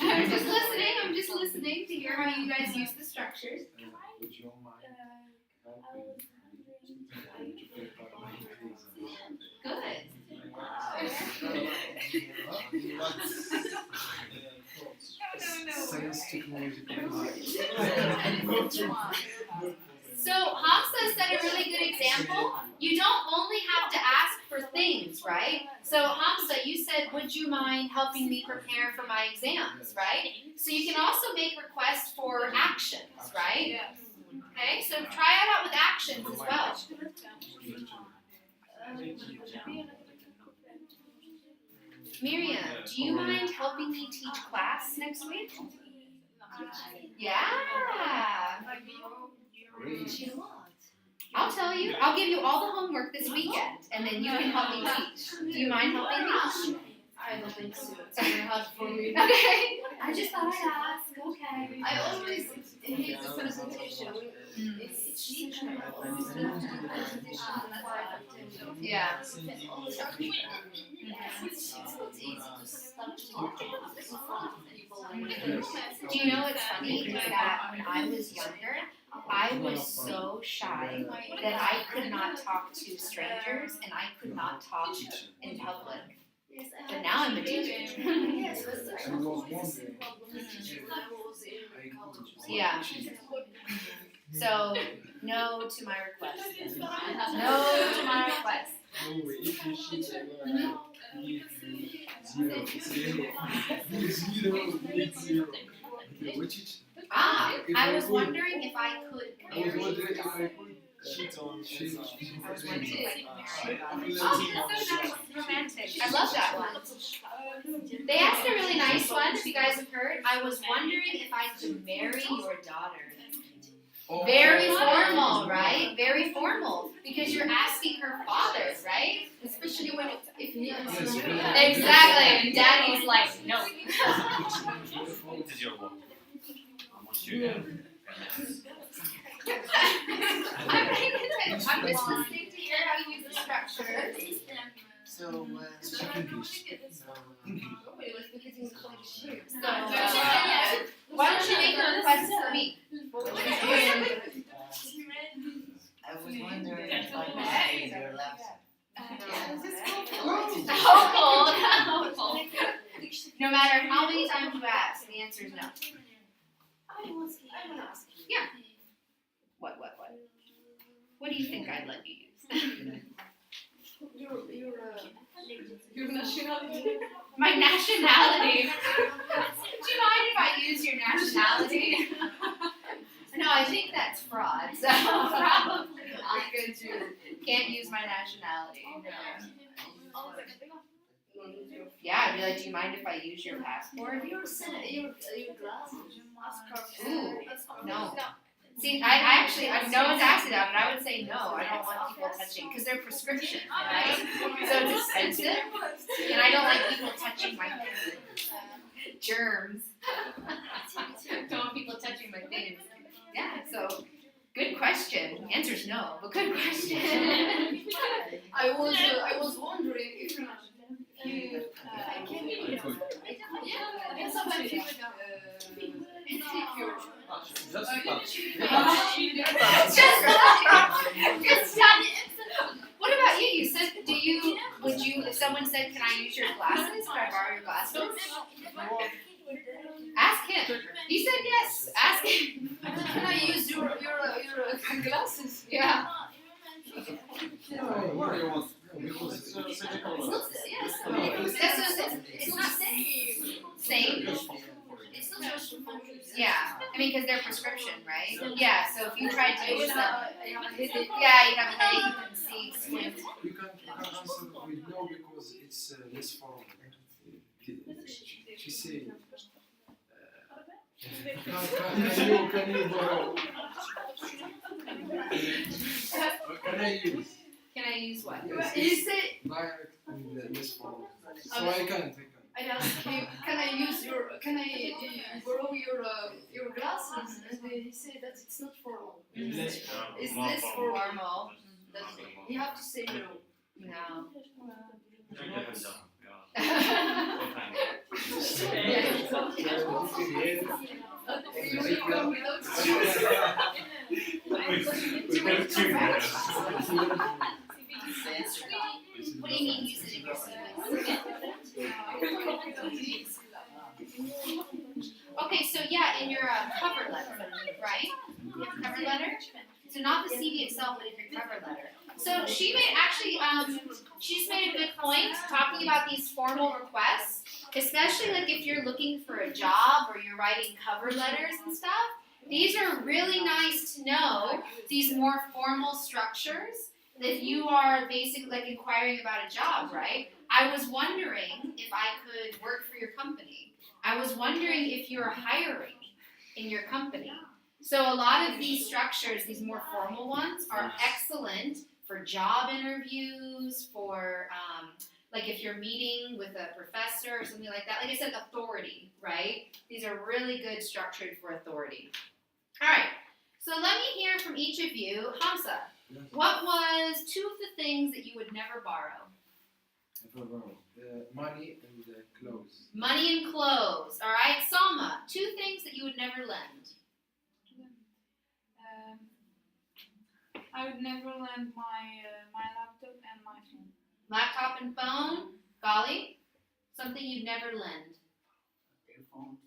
I'm just listening to hear how you guys use the structures. would you mind helping me to prepare my exam? Good. Science, technology, So Hamza set a really good example. You don't only have to ask for things, right? So Hamza, you said, would you mind helping me prepare for my exams, right? So you can also make requests for actions, right? Okay, so try it out with actions as well. Miriam, do you mind helping me teach class next week? Yeah. I'll tell you. I'll give you all the homework this weekend, and then you can help me teach. Do you mind helping me? I don't think so. It's very hard for me. Okay. I just thought I'd ask. Okay. I always hate the presentation. It's secret. Yeah. It's not easy to start talking to people. Do you know what's funny is that when I was younger, I was so shy that I could not talk to strangers and I could not talk in public. But now I'm a teacher. Yes, but I was wondering. Yeah. So, no to my request. No to my request. No way, if you cheat, I will give you 0. Which is, Ah, I was wondering if I could I was marry wondering your if I daughter. could Cheat on cheat. I was wondering if I could marry your daughter. Cheat. Oh, that's so nice. Romantic. I love that one. They asked a really nice one, if you guys have heard. I was wondering if I could marry your daughter. Very formal, right? Very formal. Because you're asking her father, right? Especially when if he Yes, Exactly. And daddy's like, no. What is your work? Once you have I'm just listening to hear how you use the structure. So, Speak English. So, why don't you make a request for me? I was wondering if I could say your last. How cold? No matter how many times you ask, the answer is no. Yeah. What? What do you think I'd let you use? your nationality. My nationality. Do you mind if I use your nationality? No, I think that's fraud. So probably not good to. Can't use my nationality. No. Yeah, I'd be like, do you mind if I use your passport? Your glasses. Ooh, no. See, I actually, no one's asked it that, but I would say no. I don't want people touching, because they're prescription, right? So it's expensive, and I don't like people touching my germs. Don't want people touching my things. Yeah, so good question. The answer's no, but good question. I was wondering if you What about you? You said, would you, if someone said, can I use your glasses? Could I borrow your glasses? Ask him. He said yes. Ask him. can I use your glasses? Yeah. It's not same. Yeah, I mean, because they're prescription, right? Yeah, so if you tried to use them, yeah, you have a headache, you can see squint. You can answer with no because it's less formal. She said, can you borrow? Can I use? Can I use what? He said, Direct and less formal. So I can't. I asked him, can I borrow your glasses? And he said that it's not formal. It's less formal. You have to say no. No. You come without What do you mean use it in your CV? Okay, so yeah, in your cover letter, right? You have a cover letter? So not the CV itself, but in your cover letter. So she made actually, she's made a good point talking about these formal requests, especially like if you're looking for a job or you're writing cover letters and stuff. These are really nice to know, these more formal structures, if you are basically like inquiring about a job, right? I was wondering if I could work for your company. I was wondering if you're hiring in your company. So a lot of these structures, these more formal ones, are excellent for job interviews, for like if you're meeting with a professor or something like that. Like I said, authority, right? These are really good structured for authority. All right, so let me hear from each of you. Hamza, what was 2 of the things that you would never borrow? Money and clothes. Money and clothes. All right, Salma, 2 things that you would never lend. I would never lend my laptop and my phone. Laptop and phone. Golly, something you'd never lend. Earphones.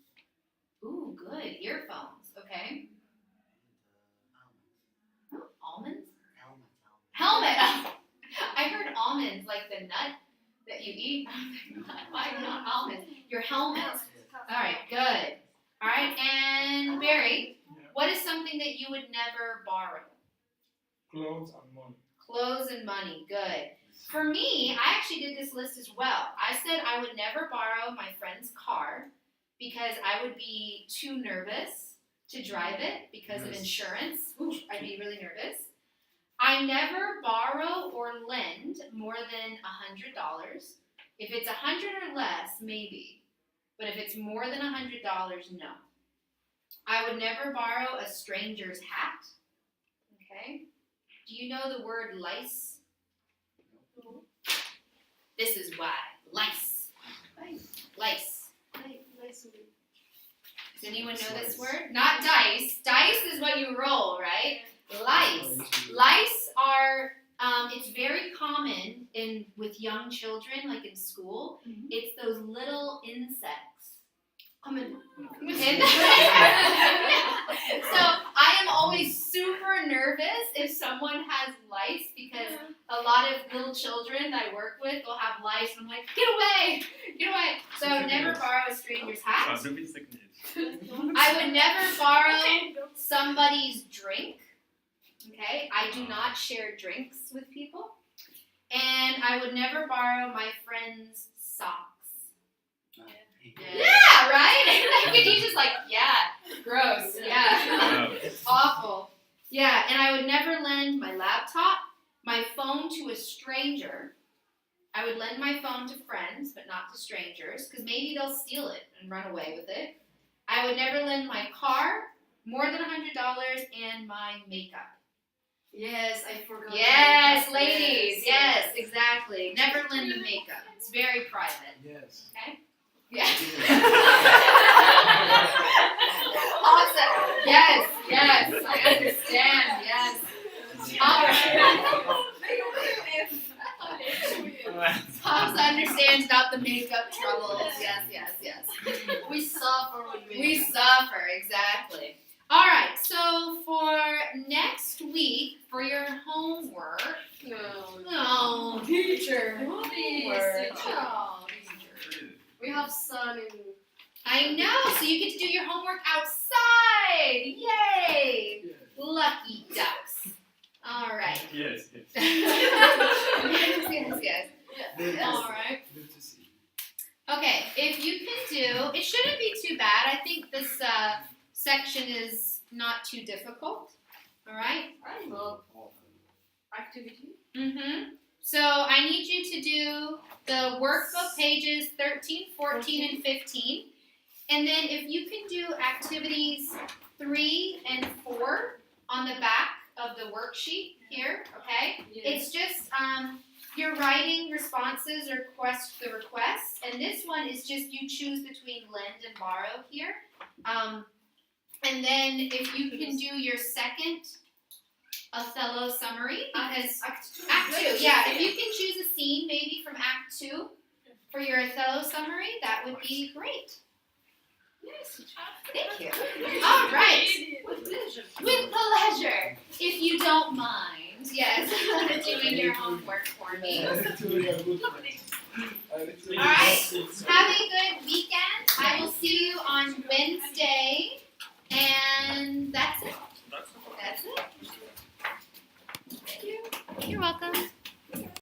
Ooh, good. Earphones. Okay. Almonds. Helmet. I heard almonds, like the nut that you eat. Why not almonds? Your helmet. All right, good. All right, and Barry, what is something that you would never borrow? Clothes and money. Clothes and money, good. For me, I actually did this list as well. I said I would never borrow my friend's car because I would be too nervous to drive it because of insurance. Ooh, I'd be really nervous. I never borrow or lend more than $100. If it's $100 or less, maybe. But if it's more than $100, no. I would never borrow a stranger's hat. Okay. Do you know the word lice? No. This is why. Lice. Lice. Does anyone know this word? Not dice. Dice is what you roll, right? Lice. Lice are, it's very common with young children, like in school. It's those little insects. So I am always super nervous if someone has lice because a lot of little children that I work with will have lice and I'm like, get away, get away. So I would never borrow a stranger's hat. I would never borrow somebody's drink. Okay, I do not share drinks with people. And I would never borrow my friend's socks. Yeah, right? Like, you just like, yeah, gross, yeah, awful. Yeah, and I would never lend my laptop, my phone to a stranger. I would lend my phone to friends, but not to strangers, because maybe they'll steal it and run away with it. I would never lend my car, more than $100, and my makeup. Yes, I forgot. Yes, ladies, yes, exactly. Never lend the makeup. It's very private. Yes. Okay? Yes. Awesome. Yes, yes, I understand. Yes. All right. Pops understands about the makeup troubles. Yes, yes, yes. We suffer with makeup. We suffer, exactly. All right, so for next week, for your homework. No, teacher. Homework. Oh, teacher. We have sun in. I know, so you get to do your homework outside. Yay! Yeah. Lucky ducks. All right. Yes, yes. yes. All right. Good to see. Okay, if you can do, it shouldn't be too bad. I think this section is not too difficult. All right. I love activity. So I need you to do the workbook pages 13, 14, and 15. And then if you can do activities 3 and 4 on the back of the worksheet here, okay? Yes. It's just you're writing responses or the requests, and this one is just you choose between lend and borrow here. And then if you can do your second Othello summary, because Act 2, yeah, if you can choose a scene maybe from Act 2 for your Othello summary, that would be great. Yes. Thank you. All right. With pleasure. With pleasure, if you don't mind. Yes, doing your homework for me. All right. Have a good weekend. I will see you on Wednesday. And that's it. That's it. Thank you. You're welcome.